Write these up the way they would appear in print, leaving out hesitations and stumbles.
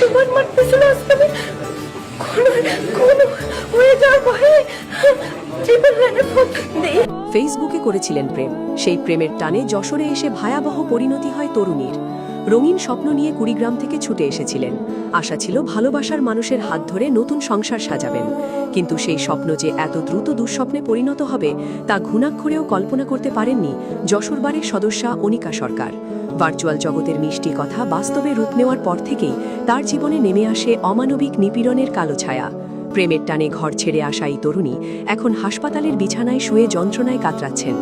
তোমার মারতেছিল আজকে আমি কোনো হয়ে যাওয়ার ভয়ে ট্রিপল লাইনে ফোন দেই। ফেসবুকে করেছিলেন প্রেম, সেই প্রেমের টানে যশোরে এসে ভয়াবহ পরিণতি হয় তরুণীর। রঙিন স্বপ্ন নিয়ে কুড়িগ্রাম থেকে ছুটে এসেছিলেন। আশা ছিল ভালোবাসার মানুষের হাত ধরে নতুন সংসার সাজাবেন, কিন্তু সেই স্বপ্ন যে এত দ্রুত দুঃস্বপ্নে পরিণত হবে তা ঘুণাক্ষরেও কল্পনা করতে পারেননি যশোরবাড়ির সদস্যা অনিকা সরকার। ভার্চুয়াল জগতের মিষ্টি কথা বাস্তবে রূপ নেওয়ার পর থেকেই তার জীবনে নেমে আসে অমানবিক নিপীড়নের কালো ছায়া। প্রেমের টানে ঘর ছেড়ে আসা এই তরুণী এখন হাসপাতালের বিছানায় শুয়ে যন্ত্রণায় কাতরাচ্ছেন।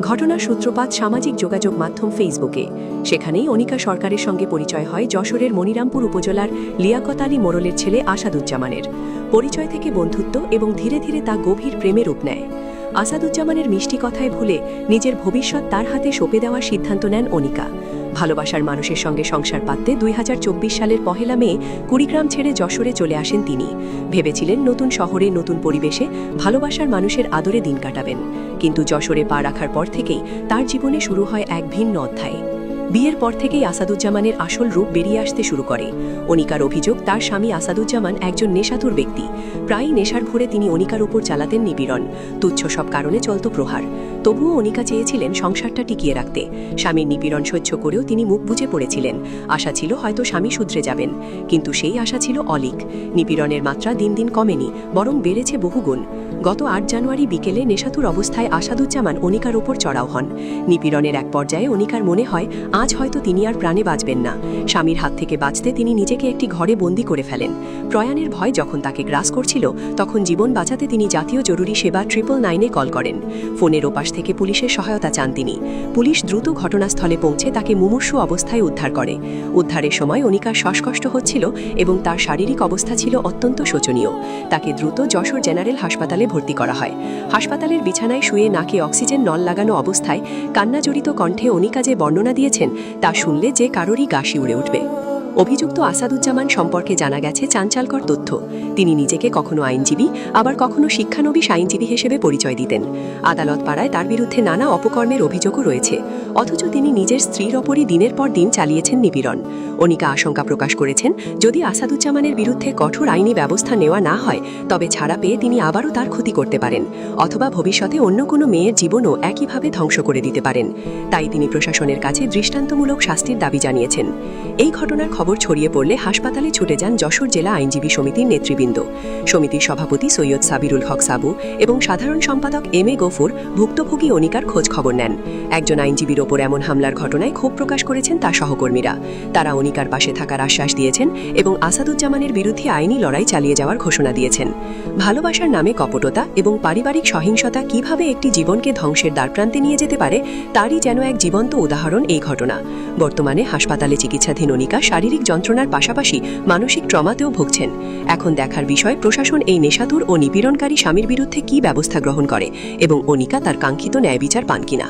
ঘটনার সূত্রপাত সামাজিক যোগাযোগ মাধ্যম ফেসবুকে। সেখানেই অনিকা সরকারের সঙ্গে পরিচয় হয় যশোরের মনিরামপুর উপজেলার লিয়াকত আলী মোড়লের ছেলে আসাদুজ্জামানের। পরিচয় থেকে বন্ধুত্ব এবং ধীরে ধীরে তা গভীর প্রেমে রূপ নেয়। আসাদুজ্জামানের মিষ্টি কথায় ভুলে নিজের ভবিষ্যৎ তার হাতে সঁপে দেওয়ার সিদ্ধান্ত নেন অনিকা। ভালোবাসার মানুষের সঙ্গে সংসার পাততে ২০২৪ সালের ১ মে কুড়িগ্রাম ছেড়ে যশোরে চলে আসেন তিনি। ভেবেছিলেন নতুন শহরে নতুন পরিবেশে ভালোবাসার মানুষের আদরে দিন কাটাবেন, কিন্তু যশোরে পা রাখার পর থেকেই তার জীবনে শুরু হয় এক ভিন্ন অধ্যায়। বিয়ের পর থেকেই আসাদুজ্জামানের আসল রূপ বেরিয়ে আসতে শুরু করে। অনিকার অভিযোগ, তার স্বামী আসাদুজ্জামান একজন নেশাতুর ব্যক্তি। প্রায়ই নেশার ঘোরে তিনি অনিকার উপর চালাতেন নিপীড়ন। তুচ্ছ সব কারণে চলত প্রহার। তবুও অনিকা চেয়েছিলেন সংসারটা টিকিয়ে রাখতে। স্বামীর নিপীড়ন সহ্য করেও তিনি মুখ বুজে পড়েছিলেন। আশা ছিল হয়তো স্বামী শুধরে যাবেন, কিন্তু সেই আশা ছিল অলীক। নিপীড়নের মাত্রা দিন দিন কমেনি, বরং বেড়েছে বহুগুণ। গত ৮ জানুয়ারি বিকেলে নেশাতুর অবস্থায় আসাদুজ্জামান অনিকার ওপর চড়াও হন। নিপীড়নের এক পর্যায়ে অনিকার মনে হয় আজ হয়তো তিনি আর প্রাণে বাঁচবেন না। স্বামীর হাত থেকে বাঁচতে তিনি নিজেকে একটি ঘরে বন্দী করে ফেলেন। প্রয়াণের ভয় যখন তাকে গ্রাস করছিল, তখন জীবন বাঁচাতে তিনি জাতীয় জরুরি সেবা 999-এ কল করেন। ফোনের ওপাশ থেকে পুলিশের সহায়তা চান তিনি। পুলিশ দ্রুত ঘটনাস্থলে পৌঁছে তাকে মুমূর্ষু অবস্থায় উদ্ধার করে। উদ্ধারের সময় অনিকার শ্বাসকষ্ট হচ্ছিল এবং তার শারীরিক অবস্থা ছিল অত্যন্ত শোচনীয়। তাকে দ্রুত যশোর জেনারেল হাসপাতালে ভর্তি করা হয়। হাসপাতালের বিছানায় শুয়ে নাকে অক্সিজেন নল লাগানো অবস্থায় কান্নাজড়িত কণ্ঠে অনিকা যে বর্ণনা দিয়েছেন তা শুনলে যে কারোরই গা শিউরে উঠবে। অভিযুক্ত আসাদুজ্জামান সম্পর্কে জানা গেছে চাঞ্চল্যকর তথ্য। তিনি নিজেকে কখনো আইনজীবী, আবার কখনো শিক্ষানবিশ আইনজীবী হিসেবে পরিচয় দিতেন। আদালত পাড়ায় তার বিরুদ্ধে নানা অপকর্মের অভিযোগও রয়েছে, অথচ তিনি নিজের স্ত্রীর ওপরই দিনের পর দিন চালিয়েছেন নিপীড়ন। অনিকা আশঙ্কা প্রকাশ করেছেন, যদি আসাদুজ্জামানের বিরুদ্ধে কঠোর আইনি ব্যবস্থা নেওয়া না হয়, তবে ছাড়া পেয়ে তিনি আবারও তার ক্ষতি করতে পারেন, অথবা ভবিষ্যতে অন্য কোনো মেয়ের জীবনও একইভাবে ধ্বংস করে দিতে পারেন। তাই তিনি প্রশাসনের কাছে দৃষ্টান্তমূলক শাস্তির দাবি জানিয়েছেন। এই ঘটনার খবর ছড়িয়ে পড়লে হাসপাতালে ছুটে যান যশোর জেলা আইনজীবী সমিতির নেতৃবৃন্দ। সমিতির সভাপতি সৈয়দ সাবিরুল হক সাবু এবং সাধারণ সম্পাদক এম.এ. গফুর ভুক্তভোগী অনিকার খোঁজ খবর নেন। একজন আইনজীবীর ওপর এমন হামলার ঘটনায় ক্ষোভ প্রকাশ করেছেন তার সহকর্মীরা। তারা অনিকার পাশে থাকার আশ্বাস দিয়েছেন এবং আসাদুজ্জামানের বিরুদ্ধে আইনি লড়াই চালিয়ে যাওয়ার ঘোষণা দিয়েছেন। ভালোবাসার নামে কপটতা এবং পারিবারিক সহিংসতা কিভাবে একটি জীবনকে ধ্বংসের দ্বারপ্রান্তে নিয়ে যেতে পারে, তারই যেন এক জীবন্ত উদাহরণ এই ঘটনা। বর্তমানে হাসপাতালে চিকিৎসাধীন অনিকা শারীরিক যন্ত্রণার পাশাপাশি মানসিক ট্রমাতেও ভুগছেন। এখন দেখার বিষয় প্রশাসন এই নেশাতুর ও নিপীড়নকারী স্বামীর বিরুদ্ধে কী ব্যবস্থা গ্রহণ করে এবং অনিকা তার কাঙ্ক্ষিত ন্যায় বিচার পান কিনা।